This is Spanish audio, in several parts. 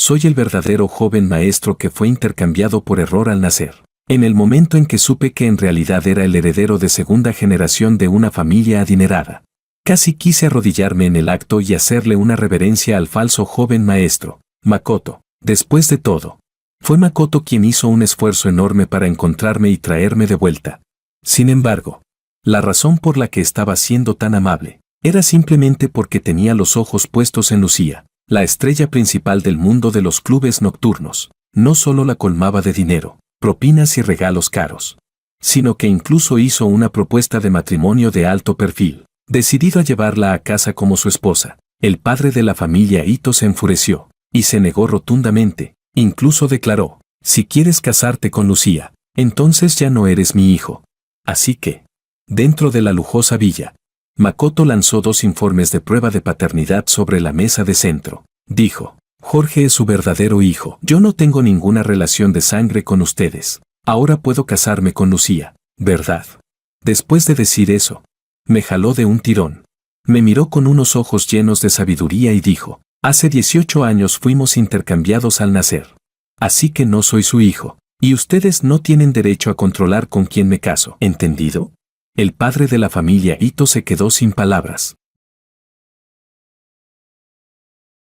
Soy el verdadero joven maestro que fue intercambiado por error al nacer. En el momento en que supe que en realidad era el heredero de segunda generación de una familia adinerada, casi quise arrodillarme en el acto y hacerle una reverencia al falso joven maestro, Makoto. Después de todo, fue Makoto quien hizo un esfuerzo enorme para encontrarme y traerme de vuelta. Sin embargo, la razón por la que estaba siendo tan amable era simplemente porque tenía los ojos puestos en Lucía, la estrella principal del mundo de los clubes nocturnos. No solo la colmaba de dinero, propinas y regalos caros, sino que incluso hizo una propuesta de matrimonio de alto perfil. Decidido a llevarla a casa como su esposa, el padre de la familia Ito se enfureció y se negó rotundamente. Incluso declaró: si quieres casarte con Lucía, entonces ya no eres mi hijo. Así que, dentro de la lujosa villa, Makoto lanzó 2 informes de prueba de paternidad sobre la mesa de centro. Dijo: Jorge es su verdadero hijo. Yo no tengo ninguna relación de sangre con ustedes. Ahora puedo casarme con Lucía, ¿verdad? Después de decir eso, me jaló de un tirón. Me miró con unos ojos llenos de sabiduría y dijo: hace 18 años fuimos intercambiados al nacer. Así que no soy su hijo, y ustedes no tienen derecho a controlar con quién me caso. ¿Entendido? El padre de la familia Ito se quedó sin palabras.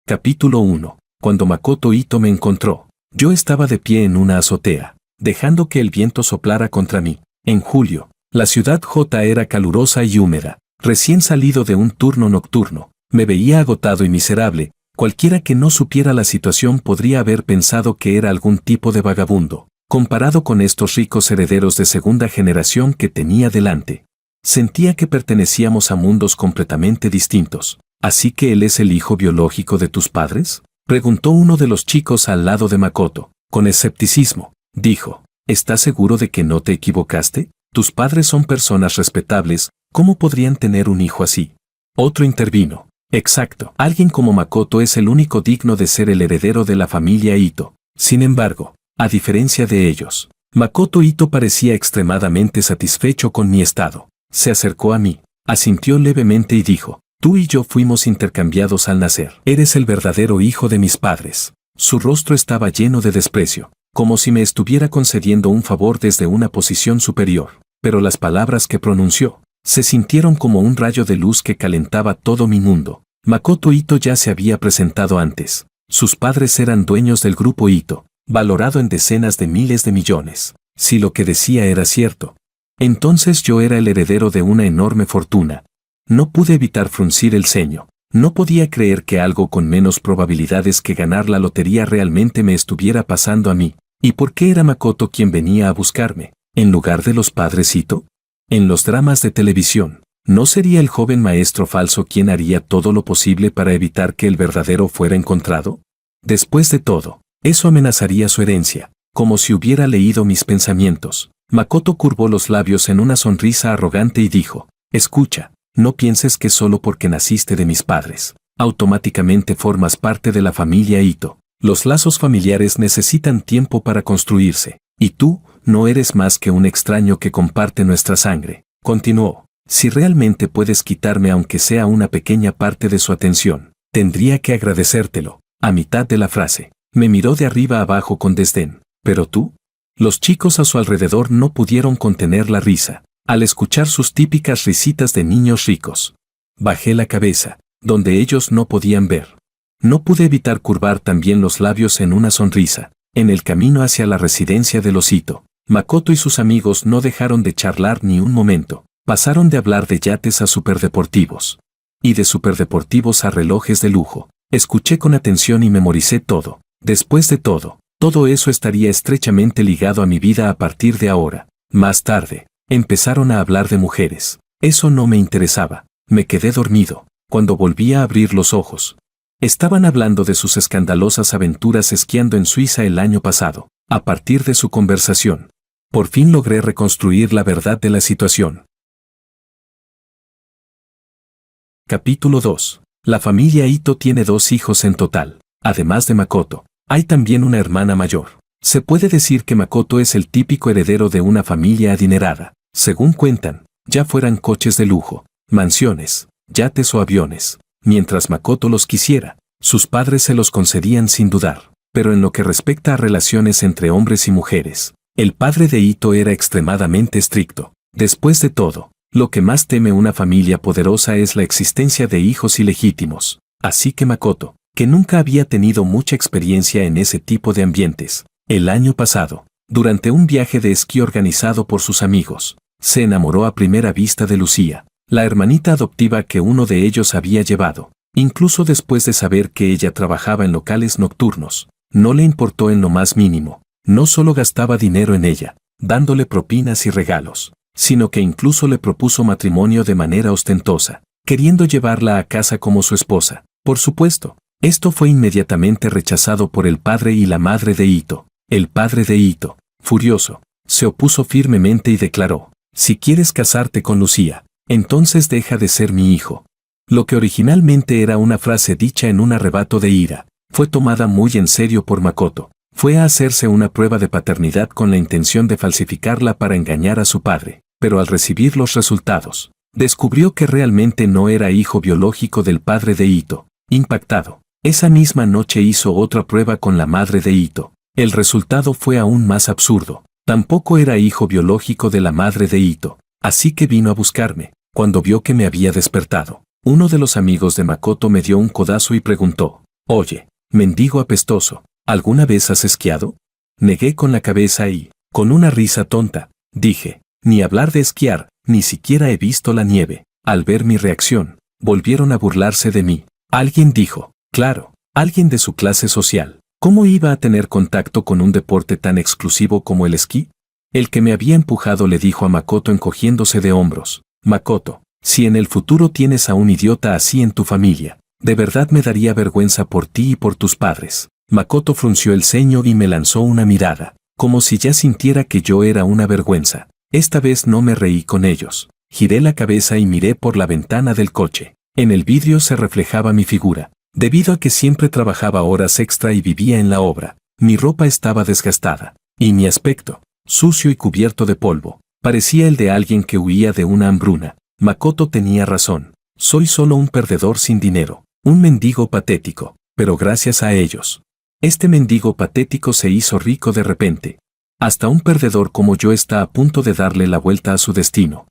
Capítulo 1. Cuando Makoto Ito me encontró, yo estaba de pie en una azotea, dejando que el viento soplara contra mí. En julio, la ciudad J era calurosa y húmeda. Recién salido de un turno nocturno, me veía agotado y miserable. Cualquiera que no supiera la situación podría haber pensado que era algún tipo de vagabundo, comparado con estos ricos herederos de segunda generación que tenía delante. Sentía que pertenecíamos a mundos completamente distintos. ¿Así que él es el hijo biológico de tus padres?, preguntó uno de los chicos al lado de Makoto. Con escepticismo, dijo: ¿estás seguro de que no te equivocaste? Tus padres son personas respetables, ¿cómo podrían tener un hijo así? Otro intervino: exacto, alguien como Makoto es el único digno de ser el heredero de la familia Ito. Sin embargo, a diferencia de ellos, Makoto Ito parecía extremadamente satisfecho con mi estado. Se acercó a mí, asintió levemente y dijo: tú y yo fuimos intercambiados al nacer. Eres el verdadero hijo de mis padres. Su rostro estaba lleno de desprecio, como si me estuviera concediendo un favor desde una posición superior. Pero las palabras que pronunció se sintieron como un rayo de luz que calentaba todo mi mundo. Makoto Ito ya se había presentado antes. Sus padres eran dueños del grupo Ito, valorado en decenas de miles de millones. Si lo que decía era cierto, entonces yo era el heredero de una enorme fortuna. No pude evitar fruncir el ceño. No podía creer que algo con menos probabilidades que ganar la lotería realmente me estuviera pasando a mí. ¿Y por qué era Makoto quien venía a buscarme, en lugar de los padres Ito? En los dramas de televisión, ¿no sería el joven maestro falso quien haría todo lo posible para evitar que el verdadero fuera encontrado? Después de todo, eso amenazaría su herencia. Como si hubiera leído mis pensamientos, Makoto curvó los labios en una sonrisa arrogante y dijo: escucha, no pienses que solo porque naciste de mis padres, automáticamente formas parte de la familia Ito. Los lazos familiares necesitan tiempo para construirse, y tú no eres más que un extraño que comparte nuestra sangre. Continuó: si realmente puedes quitarme aunque sea una pequeña parte de su atención, tendría que agradecértelo. A mitad de la frase, me miró de arriba abajo con desdén. ¿Pero tú? Los chicos a su alrededor no pudieron contener la risa al escuchar sus típicas risitas de niños ricos. Bajé la cabeza, donde ellos no podían ver. No pude evitar curvar también los labios en una sonrisa. En el camino hacia la residencia de los Ito, Makoto y sus amigos no dejaron de charlar ni un momento. Pasaron de hablar de yates a superdeportivos, y de superdeportivos a relojes de lujo. Escuché con atención y memoricé todo. Después de todo eso estaría estrechamente ligado a mi vida a partir de ahora. Más tarde, empezaron a hablar de mujeres. Eso no me interesaba. Me quedé dormido. Cuando volví a abrir los ojos, estaban hablando de sus escandalosas aventuras esquiando en Suiza el año pasado. A partir de su conversación, por fin logré reconstruir la verdad de la situación. Capítulo 2. La familia Ito tiene 2 hijos en total. Además de Makoto, hay también una hermana mayor. Se puede decir que Makoto es el típico heredero de una familia adinerada. Según cuentan, ya fueran coches de lujo, mansiones, yates o aviones. Mientras Makoto los quisiera, sus padres se los concedían sin dudar. pero en lo que respecta a relaciones entre hombres y mujeres, el padre de Ito era extremadamente estricto. Después de todo, lo que más teme una familia poderosa es la existencia de hijos ilegítimos. Así que Makoto, que nunca había tenido mucha experiencia en ese tipo de ambientes, el año pasado, durante un viaje de esquí organizado por sus amigos, se enamoró a primera vista de Lucía, la hermanita adoptiva que uno de ellos había llevado. Incluso después de saber que ella trabajaba en locales nocturnos, no le importó en lo más mínimo. No solo gastaba dinero en ella, dándole propinas y regalos, sino que incluso le propuso matrimonio de manera ostentosa, queriendo llevarla a casa como su esposa. Por supuesto, esto fue inmediatamente rechazado por el padre y la madre de Ito. El padre de Ito, furioso, se opuso firmemente y declaró: si quieres casarte con Lucía, entonces deja de ser mi hijo. Lo que originalmente era una frase dicha en un arrebato de ira, fue tomada muy en serio por Makoto. Fue a hacerse una prueba de paternidad con la intención de falsificarla para engañar a su padre, pero al recibir los resultados, descubrió que realmente no era hijo biológico del padre de Ito. Impactado, esa misma noche hizo otra prueba con la madre de Ito. El resultado fue aún más absurdo. Tampoco era hijo biológico de la madre de Ito, así que vino a buscarme. Cuando vio que me había despertado, uno de los amigos de Makoto me dio un codazo y preguntó: oye, mendigo apestoso, ¿alguna vez has esquiado? Negué con la cabeza y, con una risa tonta, dije: ni hablar de esquiar, ni siquiera he visto la nieve. Al ver mi reacción, volvieron a burlarse de mí. Alguien dijo: claro, alguien de su clase social. ¿Cómo iba a tener contacto con un deporte tan exclusivo como el esquí? El que me había empujado le dijo a Makoto encogiéndose de hombros: Makoto, si en el futuro tienes a un idiota así en tu familia, de verdad me daría vergüenza por ti y por tus padres. Makoto frunció el ceño y me lanzó una mirada, como si ya sintiera que yo era una vergüenza. Esta vez no me reí con ellos. Giré la cabeza y miré por la ventana del coche. En el vidrio se reflejaba mi figura. Debido a que siempre trabajaba horas extra y vivía en la obra, mi ropa estaba desgastada, y mi aspecto, sucio y cubierto de polvo, parecía el de alguien que huía de una hambruna. Makoto tenía razón. Soy solo un perdedor sin dinero, un mendigo patético, pero gracias a ellos, este mendigo patético se hizo rico de repente. Hasta un perdedor como yo está a punto de darle la vuelta a su destino.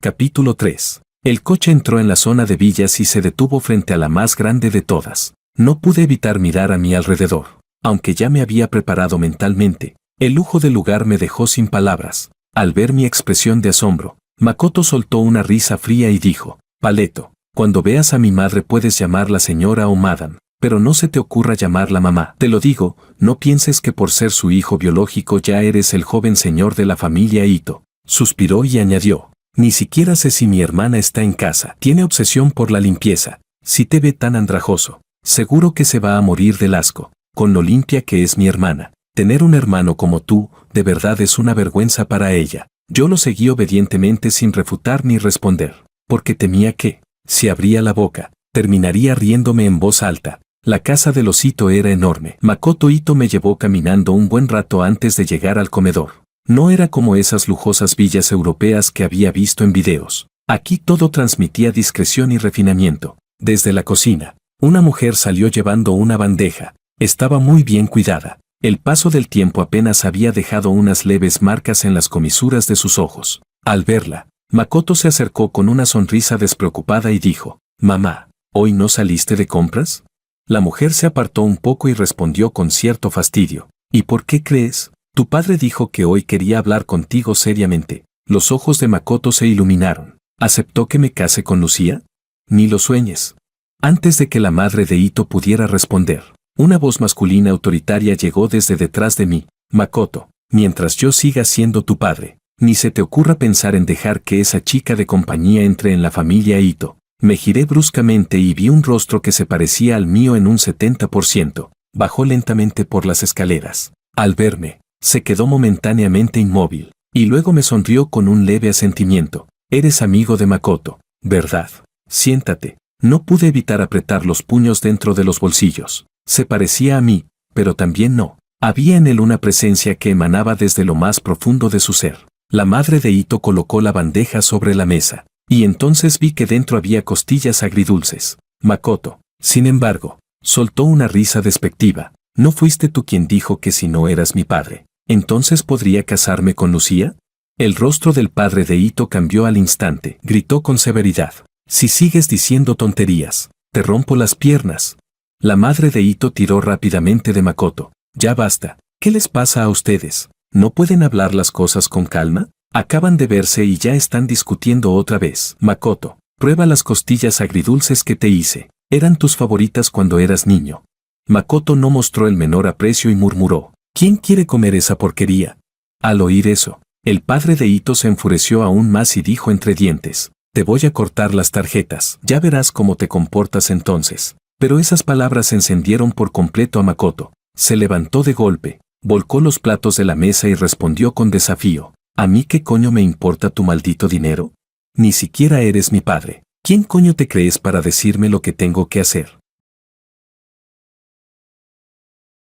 Capítulo 3. El coche entró en la zona de villas y se detuvo frente a la más grande de todas. No pude evitar mirar a mi alrededor. Aunque ya me había preparado mentalmente, el lujo del lugar me dejó sin palabras. Al ver mi expresión de asombro, Makoto soltó una risa fría y dijo: Paleto, cuando veas a mi madre puedes llamarla señora o madam, pero no se te ocurra llamarla mamá. Te lo digo, no pienses que por ser su hijo biológico ya eres el joven señor de la familia Ito. Suspiró y añadió: ni siquiera sé si mi hermana está en casa. Tiene obsesión por la limpieza. Si te ve tan andrajoso, seguro que se va a morir del asco, con lo limpia que es mi hermana. Tener un hermano como tú, de verdad es una vergüenza para ella. Yo lo seguí obedientemente sin refutar ni responder, porque temía que, si abría la boca, terminaría riéndome en voz alta. La casa del osito era enorme. Makoto Ito me llevó caminando un buen rato antes de llegar al comedor. No era como esas lujosas villas europeas que había visto en videos. Aquí todo transmitía discreción y refinamiento. Desde la cocina, una mujer salió llevando una bandeja. Estaba muy bien cuidada. El paso del tiempo apenas había dejado unas leves marcas en las comisuras de sus ojos. Al verla, Makoto se acercó con una sonrisa despreocupada y dijo: «Mamá, ¿hoy no saliste de compras?». La mujer se apartó un poco y respondió con cierto fastidio: «¿Y por qué crees? Tu padre dijo que hoy quería hablar contigo seriamente». Los ojos de Makoto se iluminaron. ¿Aceptó que me case con Lucía? Ni lo sueñes. Antes de que la madre de Ito pudiera responder, una voz masculina autoritaria llegó desde detrás de mí. «Makoto, mientras yo siga siendo tu padre, ni se te ocurra pensar en dejar que esa chica de compañía entre en la familia Ito». Me giré bruscamente y vi un rostro que se parecía al mío en un 70%. Bajó lentamente por las escaleras. Al verme, se quedó momentáneamente inmóvil, y luego me sonrió con un leve asentimiento. «Eres amigo de Makoto, ¿verdad? Siéntate». No pude evitar apretar los puños dentro de los bolsillos. Se parecía a mí, pero también no. Había en él una presencia que emanaba desde lo más profundo de su ser. La madre de Ito colocó la bandeja sobre la mesa, y entonces vi que dentro había costillas agridulces. «Makoto, Sin embargo, soltó una risa despectiva. ¿No fuiste tú quien dijo que si no eras mi padre, entonces podría casarme con Lucía? El rostro del padre de Ito cambió al instante. Gritó con severidad. Si sigues diciendo tonterías, te rompo las piernas. La madre de Ito tiró rápidamente de Makoto. Ya basta. ¿Qué les pasa a ustedes? ¿No pueden hablar las cosas con calma? Acaban de verse y ya están discutiendo otra vez. Makoto, prueba las costillas agridulces que te hice. Eran tus favoritas cuando eras niño. Makoto no mostró el menor aprecio y murmuró. ¿Quién quiere comer esa porquería? Al oír eso, el padre de Ito se enfureció aún más y dijo entre dientes. Te voy a cortar las tarjetas. Ya verás cómo te comportas entonces. Pero esas palabras encendieron por completo a Makoto. Se levantó de golpe, volcó los platos de la mesa y respondió con desafío. ¿A mí qué coño me importa tu maldito dinero? Ni siquiera eres mi padre. ¿Quién coño te crees para decirme lo que tengo que hacer?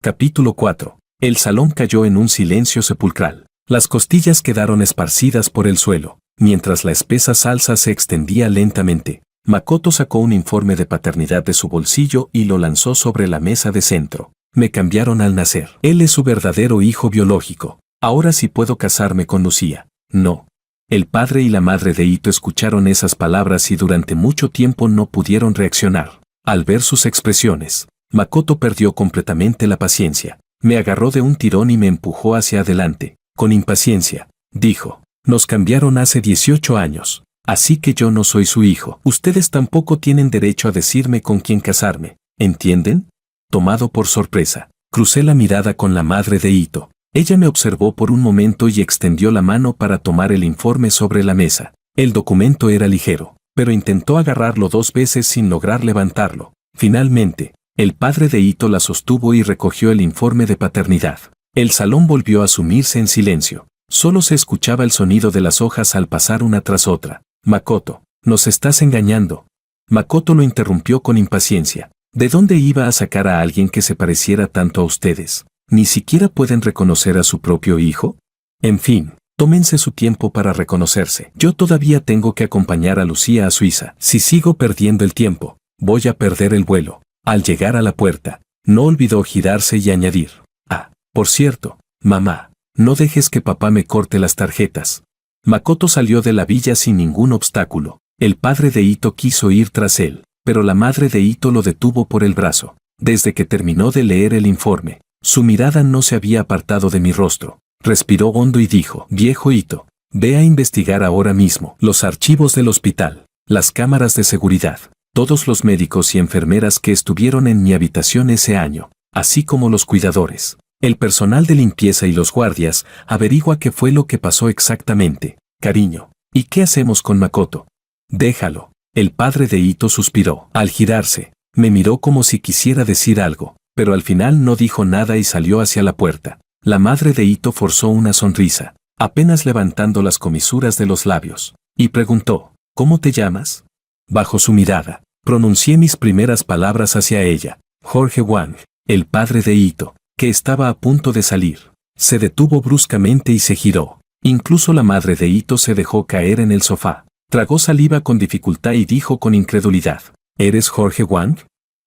Capítulo 4. El salón cayó en un silencio sepulcral. Las costillas quedaron esparcidas por el suelo, mientras la espesa salsa se extendía lentamente. Makoto sacó un informe de paternidad de su bolsillo y lo lanzó sobre la mesa de centro. Me cambiaron al nacer. Él es su verdadero hijo biológico. Ahora sí puedo casarme con Lucía. No. El padre y la madre de Ito escucharon esas palabras y durante mucho tiempo no pudieron reaccionar. Al ver sus expresiones, Makoto perdió completamente la paciencia. Me agarró de un tirón y me empujó hacia adelante. Con impaciencia, dijo. Nos cambiaron hace 18 años. Así que yo no soy su hijo. Ustedes tampoco tienen derecho a decirme con quién casarme. ¿Entienden? Tomado por sorpresa, crucé la mirada con la madre de Ito. Ella me observó por un momento y extendió la mano para tomar el informe sobre la mesa. El documento era ligero, pero intentó agarrarlo 2 veces sin lograr levantarlo. Finalmente, el padre de Ito la sostuvo y recogió el informe de paternidad. El salón volvió a sumirse en silencio. Solo se escuchaba el sonido de las hojas al pasar una tras otra. Makoto, nos estás engañando. Makoto lo interrumpió con impaciencia. ¿De dónde iba a sacar a alguien que se pareciera tanto a ustedes? ¿Ni siquiera pueden reconocer a su propio hijo? En fin, tómense su tiempo para reconocerse. Yo todavía tengo que acompañar a Lucía a Suiza. Si sigo perdiendo el tiempo, voy a perder el vuelo. Al llegar a la puerta, no olvidó girarse y añadir. Ah, por cierto, mamá, no dejes que papá me corte las tarjetas. Makoto salió de la villa sin ningún obstáculo. El padre de Ito quiso ir tras él, pero la madre de Ito lo detuvo por el brazo. Desde que terminó de leer el informe, su mirada no se había apartado de mi rostro. Respiró hondo y dijo, viejo Ito, ve a investigar ahora mismo los archivos del hospital, las cámaras de seguridad, todos los médicos y enfermeras que estuvieron en mi habitación ese año, así como los cuidadores, el personal de limpieza y los guardias. Averigua qué fue lo que pasó exactamente, cariño. ¿Y qué hacemos con Makoto? Déjalo. El padre de Ito suspiró. Al girarse, me miró como si quisiera decir algo, pero al final no dijo nada y salió hacia la puerta. La madre de Ito forzó una sonrisa, apenas levantando las comisuras de los labios, y preguntó, ¿cómo te llamas? Bajo su mirada, pronuncié mis primeras palabras hacia ella. Jorge Wang, el padre de Ito, que estaba a punto de salir, se detuvo bruscamente y se giró. Incluso la madre de Ito se dejó caer en el sofá. Tragó saliva con dificultad y dijo con incredulidad, ¿eres Jorge Wang?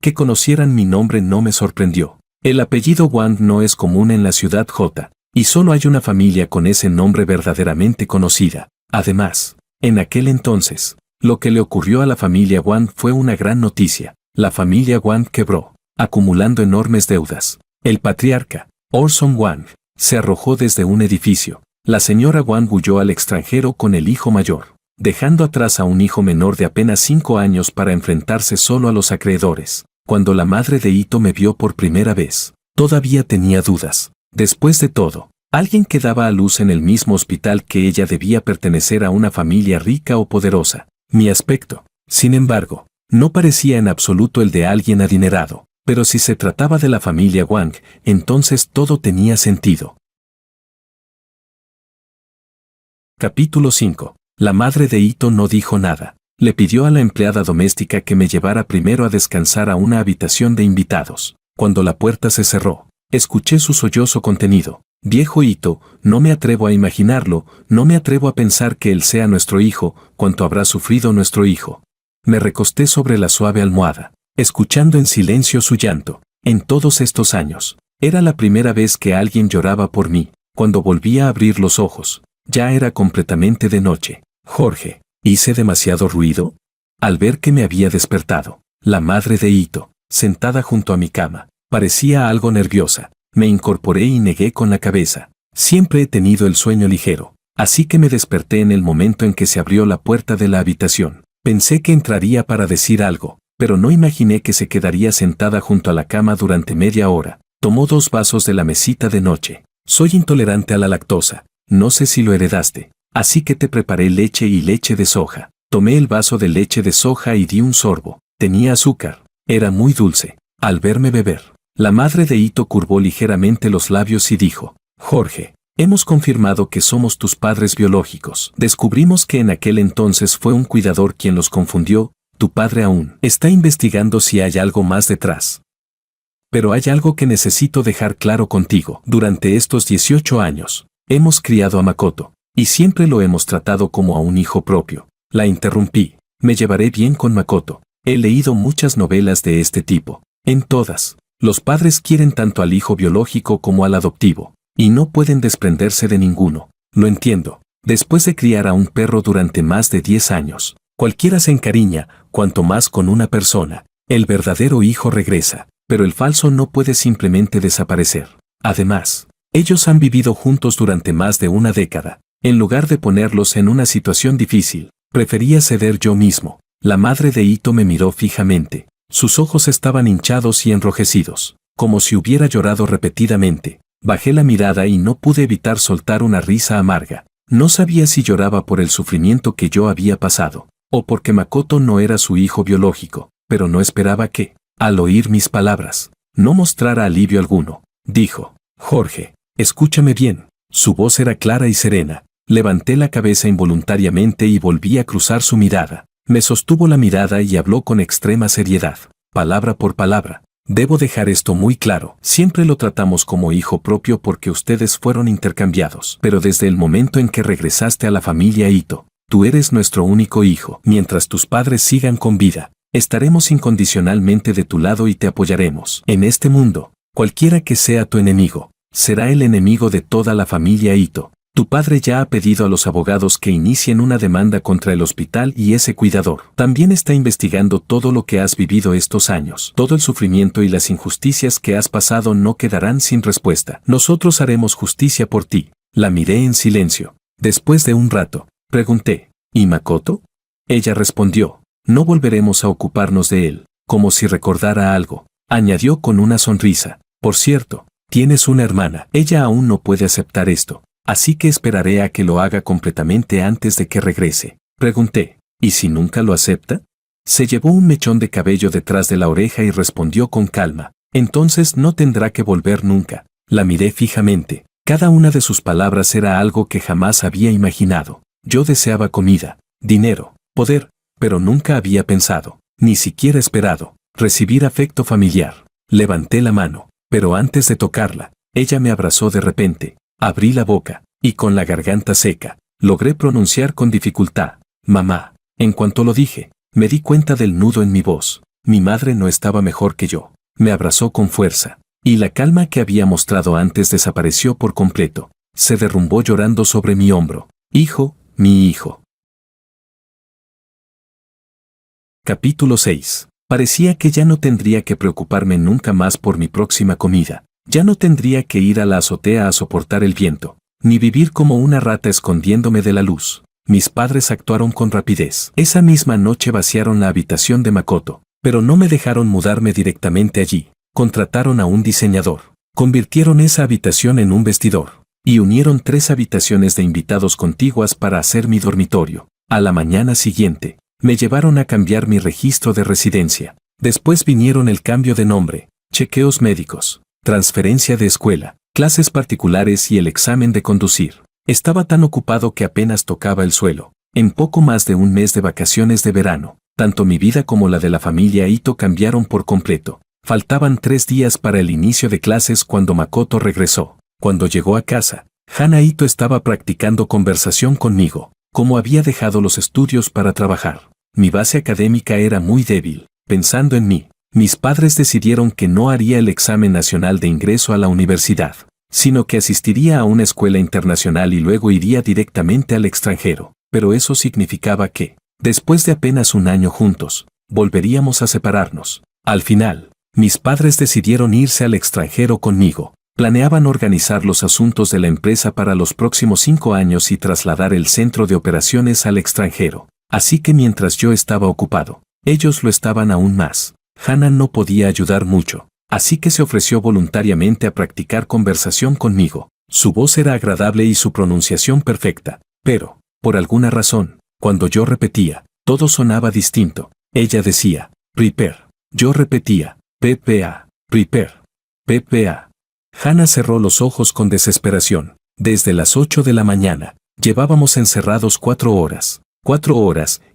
Que conocieran mi nombre no me sorprendió. El apellido Wang no es común en la ciudad J, y solo hay una familia con ese nombre verdaderamente conocida. Además, en aquel entonces, lo que le ocurrió a la familia Wang fue una gran noticia. La familia Wang quebró, acumulando enormes deudas. El patriarca, Orson Wang, se arrojó desde un edificio. La señora Wang huyó al extranjero con el hijo mayor, dejando atrás a un hijo menor de apenas 5 años para enfrentarse solo a los acreedores. Cuando la madre de Ito me vio por primera vez, todavía tenía dudas. Después de todo, alguien que daba a luz en el mismo hospital que ella debía pertenecer a una familia rica o poderosa. Mi aspecto, sin embargo, no parecía en absoluto el de alguien adinerado, pero si se trataba de la familia Wang, entonces todo tenía sentido. Capítulo 5. La madre de Ito no dijo nada. Le pidió a la empleada doméstica que me llevara primero a descansar a una habitación de invitados. Cuando la puerta se cerró, escuché su sollozo contenido. Viejo Ito, no me atrevo a imaginarlo, no me atrevo a pensar que él sea nuestro hijo, cuánto habrá sufrido nuestro hijo. Me recosté sobre la suave almohada. escuchando en silencio su llanto. En todos estos años, era la primera vez que alguien lloraba por mí. Cuando volví a abrir los ojos, ya era completamente de noche. Jorge, ¿hice demasiado ruido? Al ver que me había despertado, la madre de Ito, sentada junto a mi cama, parecía algo nerviosa. Me incorporé y negué con la cabeza. Siempre he tenido el sueño ligero, así que me desperté en el momento en que se abrió la puerta de la habitación. Pensé que entraría para decir algo, pero no imaginé que se quedaría sentada junto a la cama durante media hora. Tomó 2 vasos de la mesita de noche. Soy intolerante a la lactosa, no sé si lo heredaste, así que te preparé leche y leche de soja. Tomé el vaso de leche de soja y di un sorbo. Tenía azúcar, era muy dulce. Al verme beber, la madre de Ito curvó ligeramente los labios y dijo: Jorge, hemos confirmado que somos tus padres biológicos. Descubrimos que en aquel entonces fue un cuidador quien los confundió. Tu padre aún está investigando si hay algo más detrás. Pero hay algo que necesito dejar claro contigo. Durante estos 18 años, hemos criado a Makoto, y siempre lo hemos tratado como a un hijo propio. La interrumpí. Me llevaré bien con Makoto. He leído muchas novelas de este tipo. En todas, los padres quieren tanto al hijo biológico como al adoptivo, y no pueden desprenderse de ninguno. Lo entiendo. Después de criar a un perro durante más de 10 años, cualquiera se encariña, cuanto más con una persona. El verdadero hijo regresa, pero el falso no puede simplemente desaparecer. Además, ellos han vivido juntos durante más de una década. En lugar de ponerlos en una situación difícil, prefería ceder yo mismo. La madre de Ito me miró fijamente. Sus ojos estaban hinchados y enrojecidos, como si hubiera llorado repetidamente. Bajé la mirada y no pude evitar soltar una risa amarga. No sabía si lloraba por el sufrimiento que yo había pasado, o porque Makoto no era su hijo biológico, pero no esperaba que, al oír mis palabras, no mostrara alivio alguno. Dijo: Jorge, escúchame bien. Su voz era clara y serena. Levanté la cabeza involuntariamente y volví a cruzar su mirada. Me sostuvo la mirada y habló con extrema seriedad, palabra por palabra. Debo dejar esto muy claro. Siempre lo tratamos como hijo propio porque ustedes fueron intercambiados. Pero desde el momento en que regresaste a la familia Ito, tú eres nuestro único hijo. Mientras tus padres sigan con vida, estaremos incondicionalmente de tu lado y te apoyaremos. En este mundo, cualquiera que sea tu enemigo, será el enemigo de toda la familia Ito. Tu padre ya ha pedido a los abogados que inicien una demanda contra el hospital y ese cuidador. También está investigando todo lo que has vivido estos años. Todo el sufrimiento y las injusticias que has pasado no quedarán sin respuesta. Nosotros haremos justicia por ti. La miré en silencio. Después de un rato, pregunté: ¿y Makoto? Ella respondió: no volveremos a ocuparnos de él, como si recordara algo. Añadió con una sonrisa: por cierto, tienes una hermana. Ella aún no puede aceptar esto. Así que esperaré a que lo haga completamente antes de que regrese. Pregunté: ¿y si nunca lo acepta? Se llevó un mechón de cabello detrás de la oreja y respondió con calma: entonces no tendrá que volver nunca. La miré fijamente. Cada una de sus palabras era algo que jamás había imaginado. Yo deseaba comida, dinero, poder, pero nunca había pensado, ni siquiera esperado, recibir afecto familiar. Levanté la mano, pero antes de tocarla, ella me abrazó de repente. Abrí la boca, y con la garganta seca, logré pronunciar con dificultad: mamá. En cuanto lo dije, me di cuenta del nudo en mi voz. Mi madre no estaba mejor que yo. Me abrazó con fuerza, y la calma que había mostrado antes desapareció por completo. Se derrumbó llorando sobre mi hombro. Hijo, mi hijo. Capítulo 6. Parecía que ya no tendría que preocuparme nunca más por mi próxima comida. Ya no tendría que ir a la azotea a soportar el viento, ni vivir como una rata escondiéndome de la luz. Mis padres actuaron con rapidez. Esa misma noche vaciaron la habitación de Makoto, pero no me dejaron mudarme directamente allí. Contrataron a un diseñador, convirtieron esa habitación en un vestidor, y unieron 3 habitaciones de invitados contiguas para hacer mi dormitorio. A la mañana siguiente, me llevaron a cambiar mi registro de residencia. Después vinieron el cambio de nombre, chequeos médicos, transferencia de escuela, clases particulares y el examen de conducir. Estaba tan ocupado que apenas tocaba el suelo. En poco más de un mes de vacaciones de verano, tanto mi vida como la de la familia Ito cambiaron por completo. Faltaban 3 días para el inicio de clases cuando Makoto regresó. Cuando llegó a casa, Hana Ito estaba practicando conversación conmigo, como había dejado los estudios para trabajar. Mi base académica era muy débil. Pensando en mí, mis padres decidieron que no haría el examen nacional de ingreso a la universidad, sino que asistiría a una escuela internacional y luego iría directamente al extranjero. Pero eso significaba que, después de apenas un año juntos, volveríamos a separarnos. Al final, mis padres decidieron irse al extranjero conmigo. Planeaban organizar los asuntos de la empresa para los próximos 5 años y trasladar el centro de operaciones al extranjero. Así que mientras yo estaba ocupado, ellos lo estaban aún más. Hannah no podía ayudar mucho, así que se ofreció voluntariamente a practicar conversación conmigo. Su voz era agradable y su pronunciación perfecta, pero, por alguna razón, cuando yo repetía, todo sonaba distinto. Ella decía, prepare. Yo repetía, PPA, prepare, PPA. Hannah cerró los ojos con desesperación. Desde las 8 de la mañana, llevábamos encerrados 4 horas,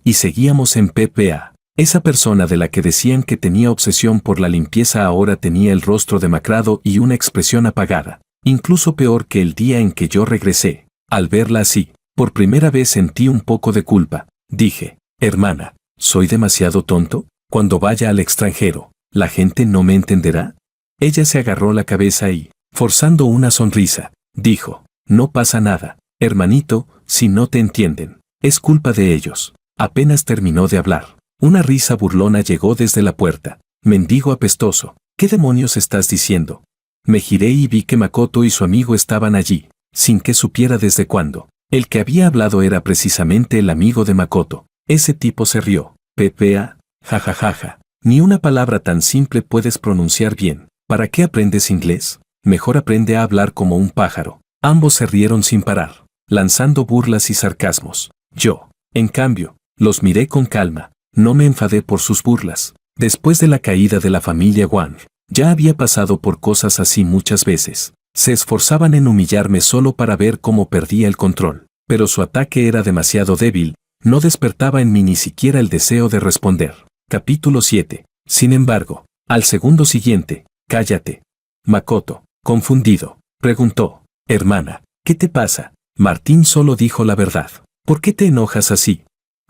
y seguíamos en PPA. Esa persona de la que decían que tenía obsesión por la limpieza ahora tenía el rostro demacrado y una expresión apagada, incluso peor que el día en que yo regresé. Al verla así, por primera vez sentí un poco de culpa. Dije, hermana, ¿soy demasiado tonto? Cuando vaya al extranjero, ¿la gente no me entenderá? Ella se agarró la cabeza y, forzando una sonrisa, dijo, no pasa nada, hermanito, si no te entienden, es culpa de ellos. Apenas terminó de hablar, una risa burlona llegó desde la puerta. Mendigo apestoso, ¿qué demonios estás diciendo? Me giré y vi que Makoto y su amigo estaban allí, sin que supiera desde cuándo. El que había hablado era precisamente el amigo de Makoto. Ese tipo se rió. PPA, jajajaja, ni una palabra tan simple puedes pronunciar bien. ¿Para qué aprendes inglés? Mejor aprende a hablar como un pájaro. Ambos se rieron sin parar, lanzando burlas y sarcasmos. Yo, en cambio, los miré con calma. No me enfadé por sus burlas. Después de la caída de la familia Wang, ya había pasado por cosas así muchas veces. Se esforzaban en humillarme solo para ver cómo perdía el control. Pero su ataque era demasiado débil, no despertaba en mí ni siquiera el deseo de responder. Capítulo 7. Sin embargo, al segundo siguiente, cállate. Makoto, confundido, preguntó, hermana, ¿qué te pasa? Martín solo dijo la verdad. ¿Por qué te enojas así?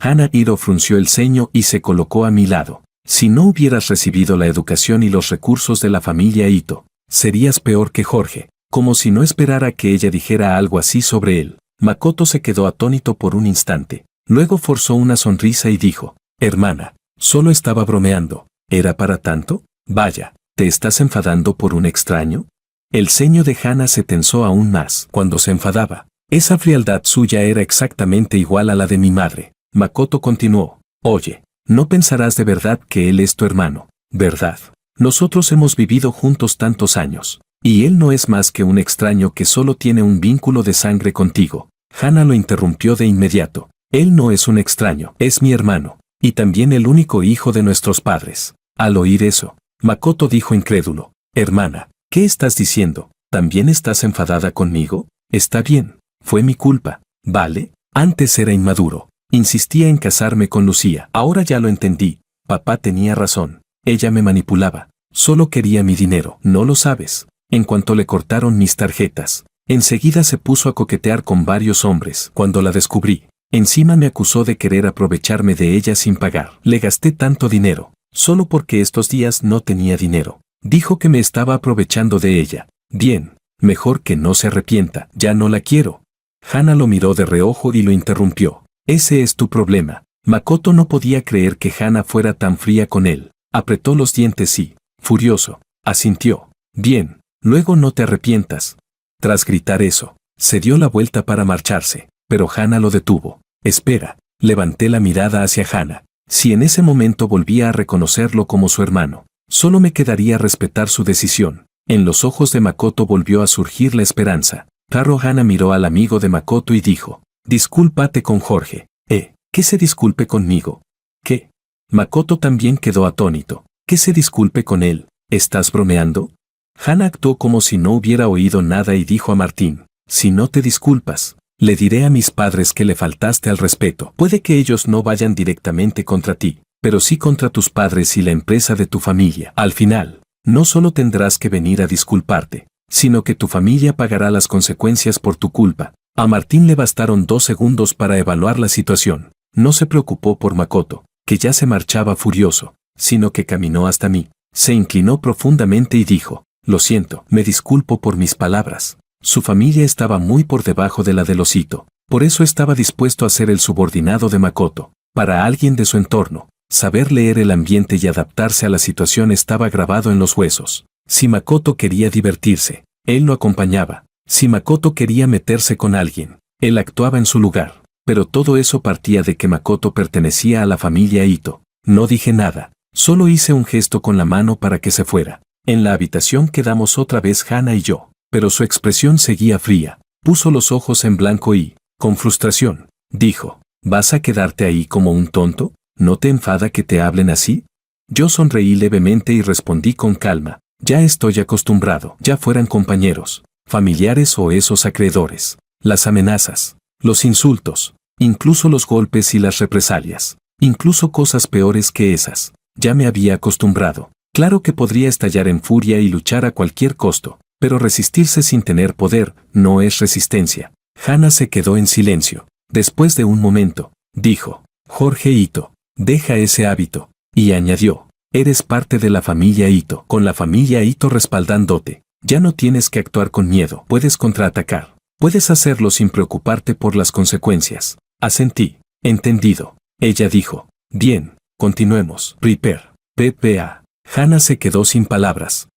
Hannah Hiro frunció el ceño y se colocó a mi lado. Si no hubieras recibido la educación y los recursos de la familia Ito, serías peor que Jorge, como si no esperara que ella dijera algo así sobre él. Makoto se quedó atónito por un instante. Luego forzó una sonrisa y dijo, hermana, solo estaba bromeando. ¿Era para tanto? Vaya, ¿te estás enfadando por un extraño? El ceño de Hannah se tensó aún más cuando se enfadaba. Esa frialdad suya era exactamente igual a la de mi madre. Makoto continuó, oye, no pensarás de verdad que él es tu hermano, ¿verdad? Nosotros hemos vivido juntos tantos años, y él no es más que un extraño que solo tiene un vínculo de sangre contigo. Hannah lo interrumpió de inmediato. Él no es un extraño, es mi hermano, y también el único hijo de nuestros padres. Al oír eso, Makoto dijo incrédulo, hermana, ¿qué estás diciendo? ¿También estás enfadada conmigo? Está bien, fue mi culpa, ¿vale? Antes era inmaduro, insistía en casarme con Lucía. Ahora ya lo entendí, papá tenía razón, ella me manipulaba, solo quería mi dinero, ¿no lo sabes? En cuanto le cortaron mis tarjetas, enseguida se puso a coquetear con varios hombres. Cuando la descubrí, encima me acusó de querer aprovecharme de ella sin pagar. Le gasté tanto dinero, solo porque estos días no tenía dinero. Dijo que me estaba aprovechando de ella. Bien, mejor que no se arrepienta, ya no la quiero. Hannah lo miró de reojo y lo interrumpió. Ese es tu problema. Makoto no podía creer que Hannah fuera tan fría con él. Apretó los dientes y, furioso, asintió. Bien, luego no te arrepientas. Tras gritar eso, se dio la vuelta para marcharse, pero Hannah lo detuvo. Espera, levanté la mirada hacia Hannah. Si en ese momento volvía a reconocerlo como su hermano, solo me quedaría respetar su decisión. En los ojos de Makoto volvió a surgir la esperanza. Claro, Hannah miró al amigo de Makoto y dijo, discúlpate con Jorge. ¿Que se disculpe conmigo? ¿Qué? Makoto también quedó atónito. ¿Que se disculpe con él? ¿Estás bromeando? Hannah actuó como si no hubiera oído nada y dijo a Martín, si no te disculpas, le diré a mis padres que le faltaste al respeto. Puede que ellos no vayan directamente contra ti, pero sí contra tus padres y la empresa de tu familia. Al final, no solo tendrás que venir a disculparte, sino que tu familia pagará las consecuencias por tu culpa. A Martín le bastaron 2 segundos para evaluar la situación. No se preocupó por Makoto, que ya se marchaba furioso, sino que caminó hasta mí. Se inclinó profundamente y dijo, lo siento, me disculpo por mis palabras. Su familia estaba muy por debajo de la del osito, por eso estaba dispuesto a ser el subordinado de Makoto. Para alguien de su entorno, saber leer el ambiente y adaptarse a la situación estaba grabado en los huesos. Si Makoto quería divertirse, él lo acompañaba. Si Makoto quería meterse con alguien, él actuaba en su lugar. Pero todo eso partía de que Makoto pertenecía a la familia Ito. No dije nada, solo hice un gesto con la mano para que se fuera. En la habitación quedamos otra vez Hana y yo, pero su expresión seguía fría. Puso los ojos en blanco y, con frustración, dijo, ¿vas a quedarte ahí como un tonto? ¿No te enfada que te hablen así? Yo sonreí levemente y respondí con calma, ya estoy acostumbrado, ya fueran compañeros, familiares o esos acreedores. Las amenazas, los insultos, incluso los golpes y las represalias, incluso cosas peores que esas, ya me había acostumbrado. Claro que podría estallar en furia y luchar a cualquier costo, pero resistirse sin tener poder no es resistencia. Hana se quedó en silencio. Después de un momento, dijo, Jorge Ito, deja ese hábito, y añadió, eres parte de la familia Ito, con la familia Ito respaldándote. Ya no tienes que actuar con miedo, puedes contraatacar. Puedes hacerlo sin preocuparte por las consecuencias. Asentí. Entendido. Ella dijo, bien, continuemos. Prepare. PPA. Hana se quedó sin palabras.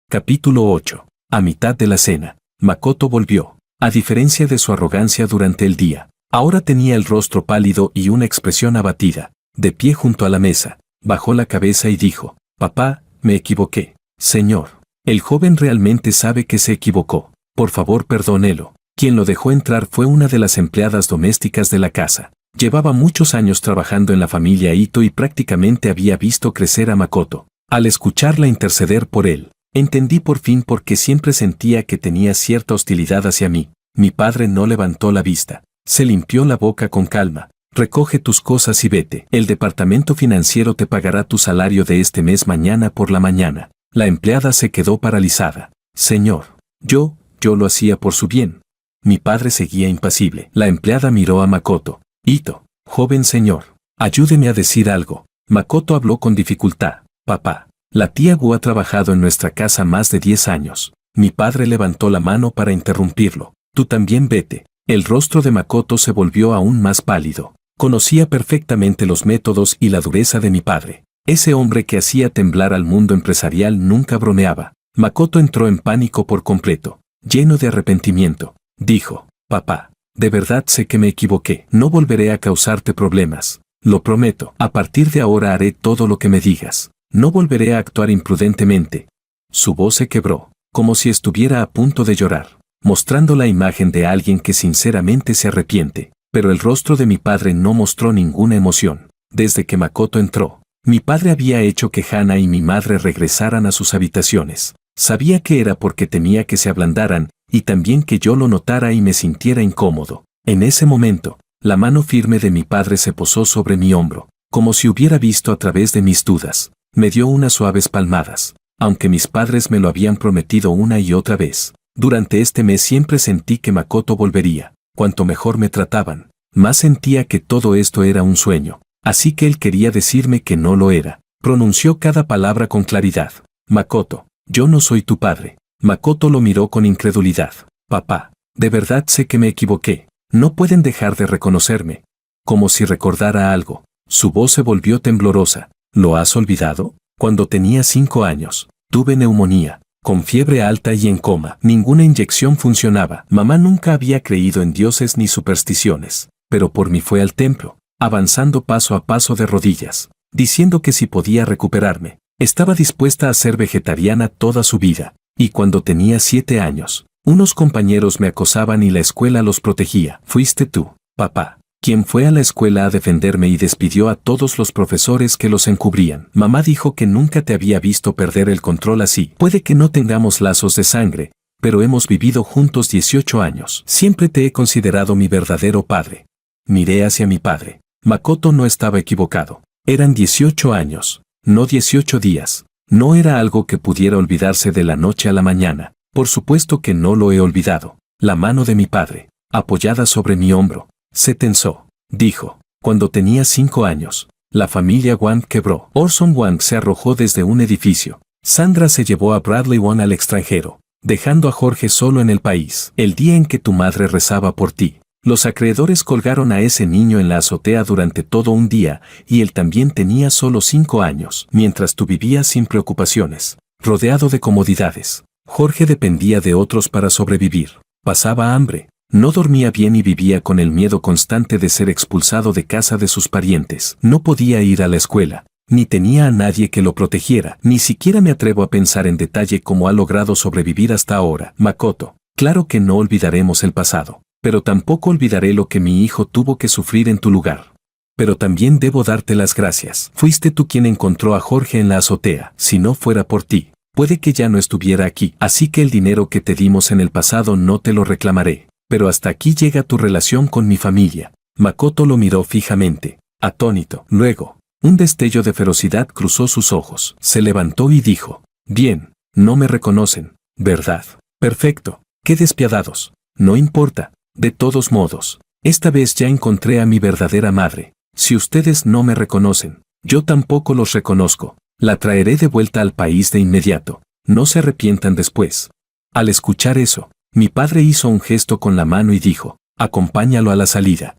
Capítulo 8. A mitad de la cena, Makoto volvió. A diferencia de su arrogancia durante el día, ahora tenía el rostro pálido y una expresión abatida. De pie junto a la mesa, bajó la cabeza y dijo, papá, me equivoqué. Señor. El joven realmente sabe que se equivocó. Por favor, perdónelo. Quien lo dejó entrar fue una de las empleadas domésticas de la casa. Llevaba muchos años trabajando en la familia Ito y prácticamente había visto crecer a Makoto. Al escucharla interceder por él, entendí por fin por qué siempre sentía que tenía cierta hostilidad hacia mí. Mi padre no levantó la vista. Se limpió la boca con calma. Recoge tus cosas y vete. El departamento financiero te pagará tu salario de este mes mañana por la mañana. La empleada se quedó paralizada. Señor, yo lo hacía por su bien. Mi padre seguía impasible. La empleada miró a Makoto. Ito, joven señor, ayúdeme a decir algo. Makoto habló con dificultad. Papá, la tía Gu ha trabajado en nuestra casa más de 10 años. Mi padre levantó la mano para interrumpirlo. Tú también vete. El rostro de Makoto se volvió aún más pálido. Conocía perfectamente los métodos y la dureza de mi padre. Ese hombre que hacía temblar al mundo empresarial nunca bromeaba. Makoto entró en pánico por completo, lleno de arrepentimiento. Dijo, papá, de verdad sé que me equivoqué. No volveré a causarte problemas. Lo prometo. A partir de ahora haré todo lo que me digas. No volveré a actuar imprudentemente. Su voz se quebró, como si estuviera a punto de llorar, mostrando la imagen de alguien que sinceramente se arrepiente. Pero el rostro de mi padre no mostró ninguna emoción. Desde que Makoto entró, mi padre había hecho que Hana y mi madre regresaran a sus habitaciones. Sabía que era porque temía que se ablandaran, y también que yo lo notara y me sintiera incómodo. En ese momento, la mano firme de mi padre se posó sobre mi hombro, como si hubiera visto a través de mis dudas. Me dio unas suaves palmadas, aunque mis padres me lo habían prometido una y otra vez. Durante este mes siempre sentí que Makoto volvería. Cuanto mejor me trataban, más sentía que todo esto era un sueño. Así que él quería decirme que no lo era. Pronunció cada palabra con claridad. Makoto, yo no soy tu padre. Makoto lo miró con incredulidad. Papá, de verdad sé que me equivoqué. No pueden dejar de reconocerme. Como si recordara algo. Su voz se volvió temblorosa. ¿Lo has olvidado? Cuando tenía 5 años, tuve neumonía, con fiebre alta y en coma. Ninguna inyección funcionaba. Mamá nunca había creído en dioses ni supersticiones, pero por mí fue al templo, avanzando paso a paso de rodillas, diciendo que si podía recuperarme, estaba dispuesta a ser vegetariana toda su vida. Y cuando tenía 7 años, unos compañeros me acosaban y la escuela los protegía. Fuiste tú, papá, quien fue a la escuela a defenderme y despidió a todos los profesores que los encubrían. Mamá dijo que nunca te había visto perder el control así. Puede que no tengamos lazos de sangre, pero hemos vivido juntos 18 años. Siempre te he considerado mi verdadero padre. Miré hacia mi padre. Makoto no estaba equivocado. Eran 18 años, no 18 días. No era algo que pudiera olvidarse de la noche a la mañana. Por supuesto que no lo he olvidado. La mano de mi padre, apoyada sobre mi hombro, se tensó. Dijo, cuando tenía 5 años, La familia Wang quebró. Orson Wang se arrojó desde un edificio. Sandra se llevó a Bradley Wang al extranjero, dejando a Jorge solo en el país. El día en que tu madre rezaba por ti, los acreedores colgaron a ese niño en la azotea durante todo un día, y él también tenía solo 5 años, mientras tú vivías sin preocupaciones, rodeado de comodidades. Jorge dependía de otros para sobrevivir. Pasaba hambre, no dormía bien y vivía con el miedo constante de ser expulsado de casa de sus parientes. No podía ir a la escuela, ni tenía a nadie que lo protegiera. Ni siquiera me atrevo a pensar en detalle cómo ha logrado sobrevivir hasta ahora. Makoto, claro que no olvidaremos el pasado, pero tampoco olvidaré lo que mi hijo tuvo que sufrir en tu lugar. Pero también debo darte las gracias. Fuiste tú quien encontró a Jorge en la azotea. Si no fuera por ti, puede que ya no estuviera aquí. Así que el dinero que te dimos en el pasado no te lo reclamaré. Pero hasta aquí llega tu relación con mi familia. Makoto lo miró fijamente, atónito. Luego, un destello de ferocidad cruzó sus ojos. Se levantó y dijo: bien, no me reconocen, ¿verdad? Perfecto, qué despiadados. No importa. De todos modos, esta vez ya encontré a mi verdadera madre. Si ustedes no me reconocen, yo tampoco los reconozco. La traeré de vuelta al país de inmediato. No se arrepientan después. Al escuchar eso, mi padre hizo un gesto con la mano y dijo: acompáñalo a la salida.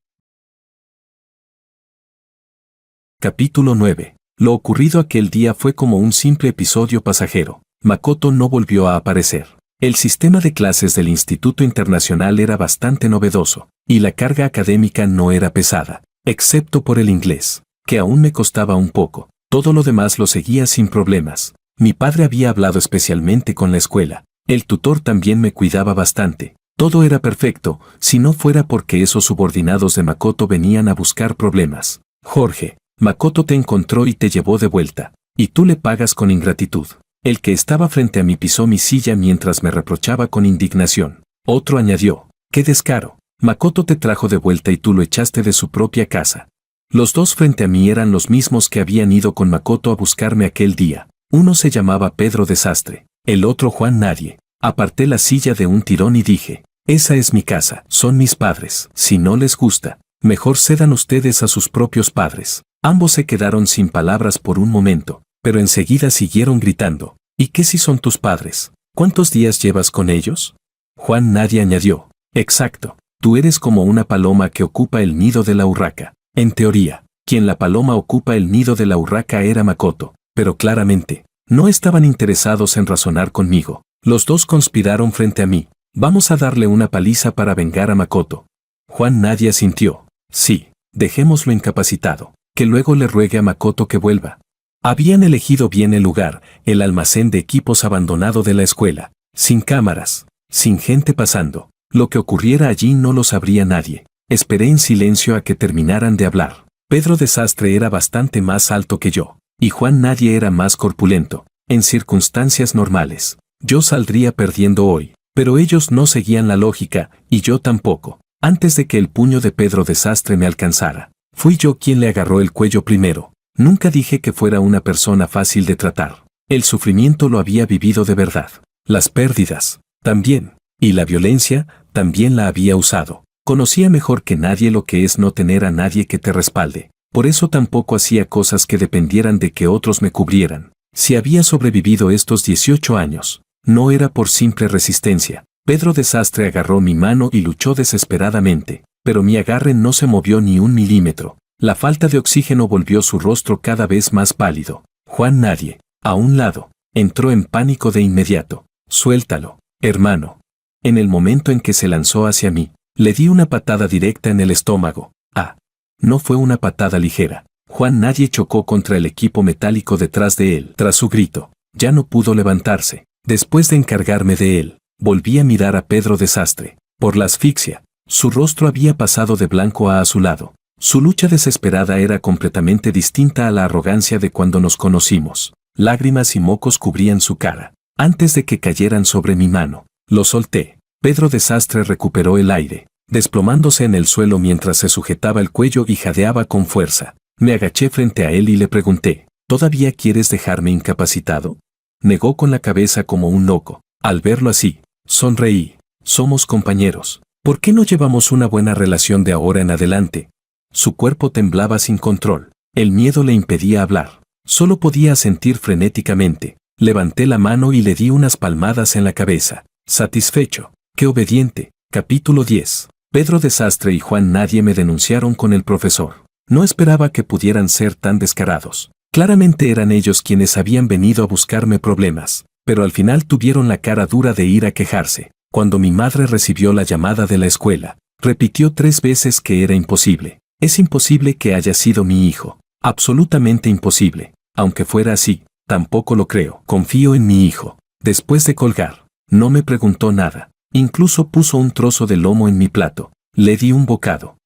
Capítulo 9. Lo ocurrido aquel día fue como un simple episodio pasajero. Makoto no volvió a aparecer. El sistema de clases del Instituto Internacional era bastante novedoso, y la carga académica no era pesada, excepto por el inglés, que aún me costaba un poco. Todo lo demás lo seguía sin problemas. Mi padre había hablado especialmente con la escuela. El tutor también me cuidaba bastante. Todo era perfecto, si no fuera porque esos subordinados de Makoto venían a buscar problemas. Jorge, Makoto te encontró y te llevó de vuelta, y tú le pagas con ingratitud. El que estaba frente a mí pisó mi silla mientras me reprochaba con indignación. Otro añadió: ¡qué descaro! Makoto te trajo de vuelta y tú lo echaste de su propia casa. Los dos frente a mí eran los mismos que habían ido con Makoto a buscarme aquel día. Uno se llamaba Pedro Desastre, el otro Juan Nadie. Aparté la silla de un tirón y dije: esa es mi casa, son mis padres. Si no les gusta, mejor cedan ustedes a sus propios padres. Ambos se quedaron sin palabras por un momento, pero enseguida siguieron gritando: ¿y qué si son tus padres? ¿Cuántos días llevas con ellos? Juan Nadie añadió: exacto, tú eres como una paloma que ocupa el nido de la urraca. En teoría, quien la paloma ocupa el nido de la urraca era Makoto, pero claramente, no estaban interesados en razonar conmigo. Los dos conspiraron frente a mí. Vamos a darle una paliza para vengar a Makoto. Juan Nadie asintió: sí, dejémoslo incapacitado, que luego le ruegue a Makoto que vuelva. Habían elegido bien el lugar, el almacén de equipos abandonado de la escuela, sin cámaras, sin gente pasando. Lo que ocurriera allí no lo sabría nadie. Esperé en silencio a que terminaran de hablar. Pedro Desastre era bastante más alto que yo, y Juan Nadie era más corpulento. En circunstancias normales, yo saldría perdiendo hoy, pero ellos no seguían la lógica, y yo tampoco. Antes de que el puño de Pedro Desastre me alcanzara, fui yo quien le agarró el cuello primero. Nunca dije que fuera una persona fácil de tratar. El sufrimiento lo había vivido de verdad. Las pérdidas, también. Y la violencia, también la había usado. Conocía mejor que nadie lo que es no tener a nadie que te respalde. Por eso tampoco hacía cosas que dependieran de que otros me cubrieran. Si había sobrevivido estos 18 años, no era por simple resistencia. Pedro Desastre agarró mi mano y luchó desesperadamente, pero mi agarre no se movió ni un milímetro. La falta de oxígeno volvió su rostro cada vez más pálido. Juan Nadie, a un lado, entró en pánico de inmediato. Suéltalo, hermano. En el momento en que se lanzó hacia mí, le di una patada directa en el estómago. Ah, no fue una patada ligera. Juan Nadie chocó contra el equipo metálico detrás de él. Tras su grito, ya no pudo levantarse. Después de encargarme de él, volví a mirar a Pedro Desastre. Por la asfixia, su rostro había pasado de blanco a azulado. Su lucha desesperada era completamente distinta a la arrogancia de cuando nos conocimos. Lágrimas y mocos cubrían su cara. Antes de que cayeran sobre mi mano, lo solté. Pedro Desastre recuperó el aire, desplomándose en el suelo mientras se sujetaba el cuello y jadeaba con fuerza. Me agaché frente a él y le pregunté: ¿todavía quieres dejarme incapacitado? Negó con la cabeza como un loco. Al verlo así, sonreí. Somos compañeros. ¿Por qué no llevamos una buena relación de ahora en adelante? Su cuerpo temblaba sin control. El miedo le impedía hablar. Solo podía asentir frenéticamente. Levanté la mano y le di unas palmadas en la cabeza. Satisfecho. ¡Qué obediente! Capítulo 10. Pedro Desastre y Juan Nadie me denunciaron con el profesor. No esperaba que pudieran ser tan descarados. Claramente eran ellos quienes habían venido a buscarme problemas, pero al final tuvieron la cara dura de ir a quejarse. Cuando mi madre recibió la llamada de la escuela, repitió 3 veces que era imposible. Es imposible que haya sido mi hijo. Absolutamente imposible. Aunque fuera así, tampoco lo creo. Confío en mi hijo. Después de colgar, no me preguntó nada. Incluso puso un trozo de lomo en mi plato. Le di un bocado.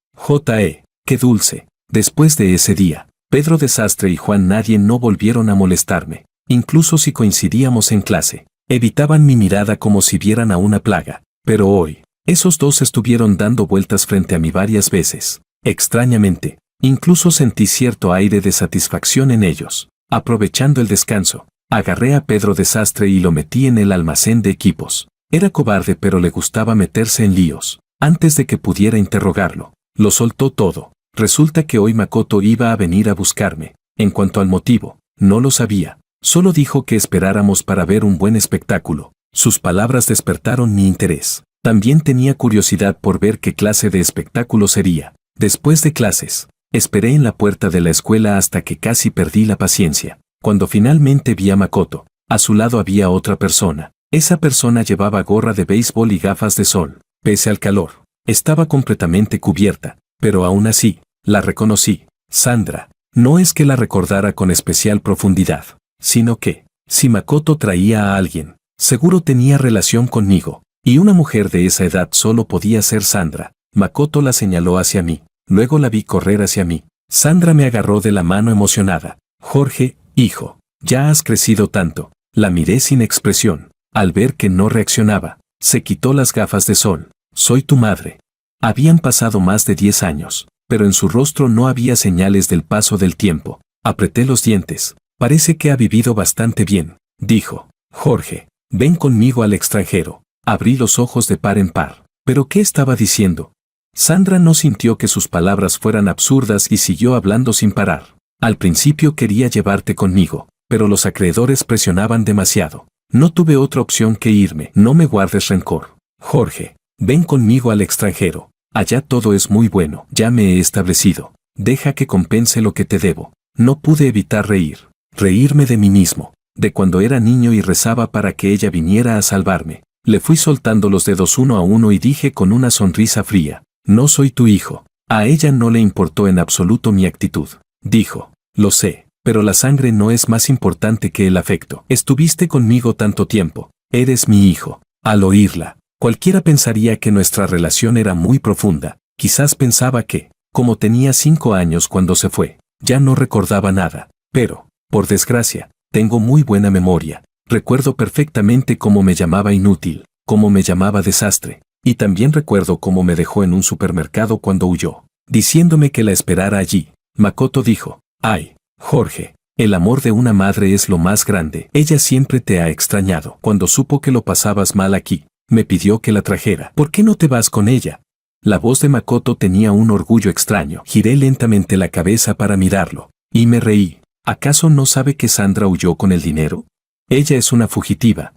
¡Qué dulce! Después de ese día, Pedro Desastre y Juan Nadie no volvieron a molestarme. Incluso si coincidíamos en clase, evitaban mi mirada como si vieran a una plaga. Pero hoy, esos dos estuvieron dando vueltas frente a mí varias veces. Extrañamente, incluso sentí cierto aire de satisfacción en ellos. Aprovechando el descanso, agarré a Pedro Desastre y lo metí en el almacén de equipos. Era cobarde, pero le gustaba meterse en líos. Antes de que pudiera interrogarlo, lo soltó todo. Resulta que hoy Makoto iba a venir a buscarme. En cuanto al motivo, no lo sabía. Solo dijo que esperáramos para ver un buen espectáculo. Sus palabras despertaron mi interés. También tenía curiosidad por ver qué clase de espectáculo sería. Después de clases, esperé en la puerta de la escuela hasta que casi perdí la paciencia. Cuando finalmente vi a Makoto, a su lado había otra persona. Esa persona llevaba gorra de béisbol y gafas de sol. Pese al calor, estaba completamente cubierta, pero aún así, la reconocí. Sandra. No es que la recordara con especial profundidad, sino que, si Makoto traía a alguien, seguro tenía relación conmigo, y una mujer de esa edad solo podía ser Sandra. Makoto la señaló hacia mí, luego la vi correr hacia mí. Sandra me agarró de la mano emocionada. Jorge, hijo, ya has crecido tanto. La miré sin expresión. Al ver que no reaccionaba, se quitó las gafas de sol. Soy tu madre. Habían pasado más de 10 años, pero en su rostro no había señales del paso del tiempo. Apreté los dientes. Parece que ha vivido bastante bien, dijo. Jorge, ven conmigo al extranjero. Abrí los ojos de par en par. ¿Pero qué estaba diciendo? Sandra no sintió que sus palabras fueran absurdas y siguió hablando sin parar. Al principio quería llevarte conmigo, pero los acreedores presionaban demasiado. No tuve otra opción que irme. No me guardes rencor. Jorge, ven conmigo al extranjero. Allá todo es muy bueno. Ya me he establecido. Deja que compense lo que te debo. No pude evitar reír. Reírme de mí mismo. De cuando era niño y rezaba para que ella viniera a salvarme. Le fui soltando los dedos uno a uno y dije con una sonrisa fría. No soy tu hijo. A ella no le importó en absoluto mi actitud. Dijo, lo sé, pero la sangre no es más importante que el afecto. Estuviste conmigo tanto tiempo. Eres mi hijo. Al oírla, cualquiera pensaría que nuestra relación era muy profunda. Quizás pensaba que, como tenía 5 años cuando se fue, ya no recordaba nada. Pero, por desgracia, tengo muy buena memoria. Recuerdo perfectamente cómo me llamaba inútil, cómo me llamaba desastre. Y también recuerdo cómo me dejó en un supermercado cuando huyó, diciéndome que la esperara allí. Makoto dijo, ay, Jorge, el amor de una madre es lo más grande. Ella siempre te ha extrañado. Cuando supo que lo pasabas mal aquí, me pidió que la trajera. ¿Por qué no te vas con ella? La voz de Makoto tenía un orgullo extraño. Giré lentamente la cabeza para mirarlo, y me reí. ¿Acaso no sabe que Sandra huyó con el dinero? Ella es una fugitiva.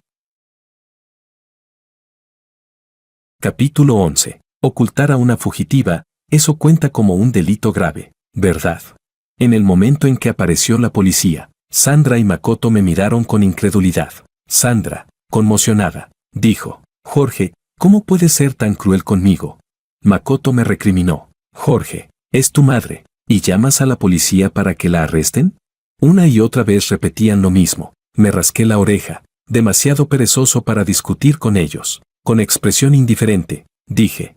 Capítulo 11. Ocultar a una fugitiva, eso cuenta como un delito grave, ¿verdad? En el momento en que apareció la policía, Sandra y Makoto me miraron con incredulidad. Sandra, conmocionada, dijo, Jorge, ¿cómo puedes ser tan cruel conmigo? Makoto me recriminó. Jorge, es tu madre, ¿y llamas a la policía para que la arresten? Una y otra vez repetían lo mismo. Me rasqué la oreja, demasiado perezoso para discutir con ellos. Con expresión indiferente, dije,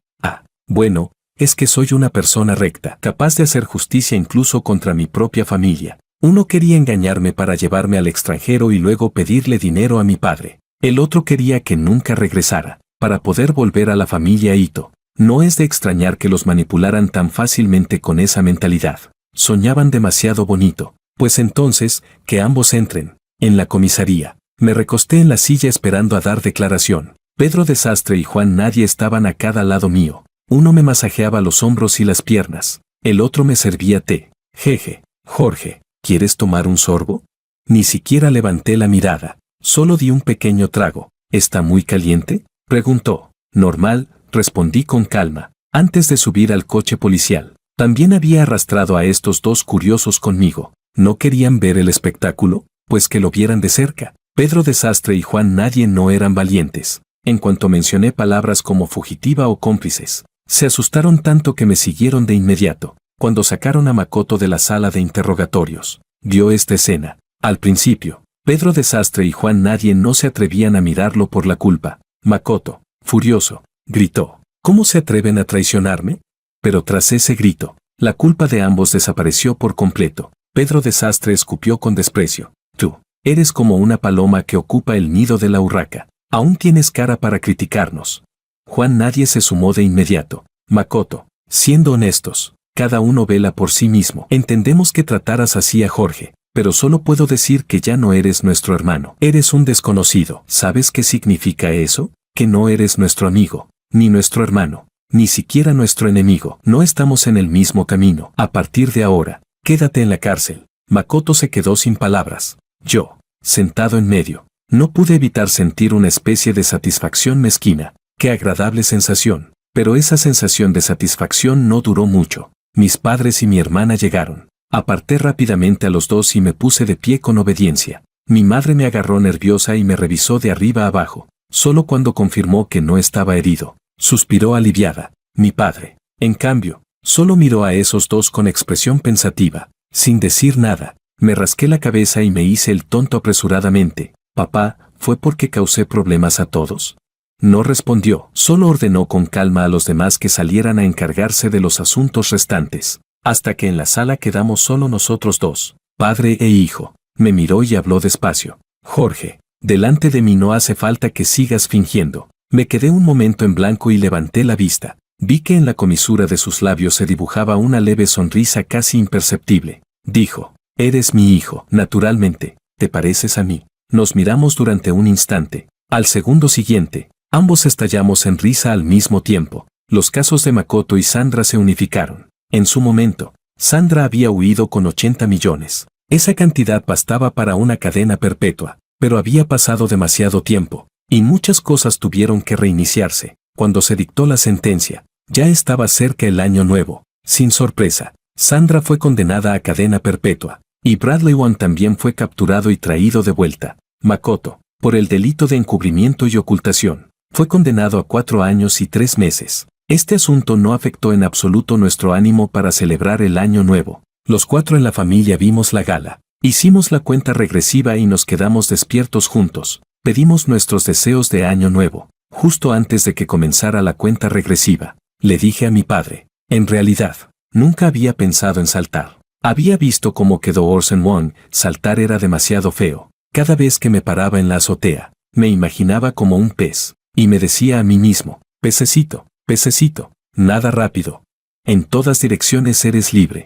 bueno, es que soy una persona recta, capaz de hacer justicia incluso contra mi propia familia. Uno quería engañarme para llevarme al extranjero y luego pedirle dinero a mi padre. El otro quería que nunca regresara, para poder volver a la familia Ito. No es de extrañar que los manipularan tan fácilmente con esa mentalidad. Soñaban demasiado bonito. Pues entonces, que ambos entren. En la comisaría, me recosté en la silla esperando a dar declaración. Pedro Desastre y Juan Nadie estaban a cada lado mío. Uno me masajeaba los hombros y las piernas, el otro me servía té. Jeje, Jorge, ¿quieres tomar un sorbo? Ni siquiera levanté la mirada, solo di un pequeño trago. ¿Está muy caliente?, preguntó. Normal, respondí con calma, antes de subir al coche policial. También había arrastrado a estos dos curiosos conmigo. ¿No querían ver el espectáculo? Pues que lo vieran de cerca. Pedro Desastre y Juan Nadie no eran valientes. En cuanto mencioné palabras como fugitiva o cómplices, se asustaron tanto que me siguieron de inmediato. Cuando sacaron a Makoto de la sala de interrogatorios, vio esta escena. Al principio, Pedro Desastre y Juan Nadie no se atrevían a mirarlo por la culpa. Makoto, furioso, gritó: ¿cómo se atreven a traicionarme? Pero tras ese grito, la culpa de ambos desapareció por completo. Pedro Desastre escupió con desprecio: tú, eres como una paloma que ocupa el nido de la urraca. Aún tienes cara para criticarnos. Juan Nadie se sumó de inmediato: Makoto, siendo honestos, cada uno vela por sí mismo. Entendemos que trataras así a Jorge, pero solo puedo decir que ya no eres nuestro hermano. Eres un desconocido. ¿Sabes qué significa eso? Que no eres nuestro amigo, ni nuestro hermano, ni siquiera nuestro enemigo. No estamos en el mismo camino. A partir de ahora, quédate en la cárcel. Makoto se quedó sin palabras. Yo, sentado en medio, no pude evitar sentir una especie de satisfacción mezquina. Qué agradable sensación. Pero esa sensación de satisfacción no duró mucho. Mis padres y mi hermana llegaron. Aparté rápidamente a los dos y me puse de pie con obediencia. Mi madre me agarró nerviosa y me revisó de arriba a abajo. Solo cuando confirmó que no estaba herido, suspiró aliviada. Mi padre, en cambio, solo miró a esos dos con expresión pensativa. Sin decir nada, me rasqué la cabeza y me hice el tonto apresuradamente. Papá, ¿fue porque causé problemas a todos? No respondió, solo ordenó con calma a los demás que salieran a encargarse de los asuntos restantes. Hasta que en la sala quedamos solo nosotros dos, padre e hijo. Me miró y habló despacio. Jorge, delante de mí no hace falta que sigas fingiendo. Me quedé un momento en blanco y levanté la vista. Vi que en la comisura de sus labios se dibujaba una leve sonrisa casi imperceptible. Dijo: eres mi hijo. Naturalmente, te pareces a mí. Nos miramos durante un instante. Al segundo siguiente, ambos estallamos en risa al mismo tiempo. Los casos de Makoto y Sandra se unificaron. En su momento, Sandra había huido con 80 millones. Esa cantidad bastaba para una cadena perpetua, pero había pasado demasiado tiempo, y muchas cosas tuvieron que reiniciarse. Cuando se dictó la sentencia, ya estaba cerca el año nuevo. Sin sorpresa, Sandra fue condenada a cadena perpetua, y Bradley Wong también fue capturado y traído de vuelta. Makoto, por el delito de encubrimiento y ocultación, fue condenado a 4 años y 3 meses. Este asunto no afectó en absoluto nuestro ánimo para celebrar el año nuevo. Los 4 en la familia vimos la gala, hicimos la cuenta regresiva y nos quedamos despiertos juntos. Pedimos nuestros deseos de año nuevo. Justo antes de que comenzara la cuenta regresiva, le dije a mi padre: en realidad, nunca había pensado en saltar. Había visto cómo quedó Orson Wong. Saltar era demasiado feo. Cada vez que me paraba en la azotea, me imaginaba como un pez, y me decía a mí mismo: pececito, pececito, nada rápido. En todas direcciones eres libre.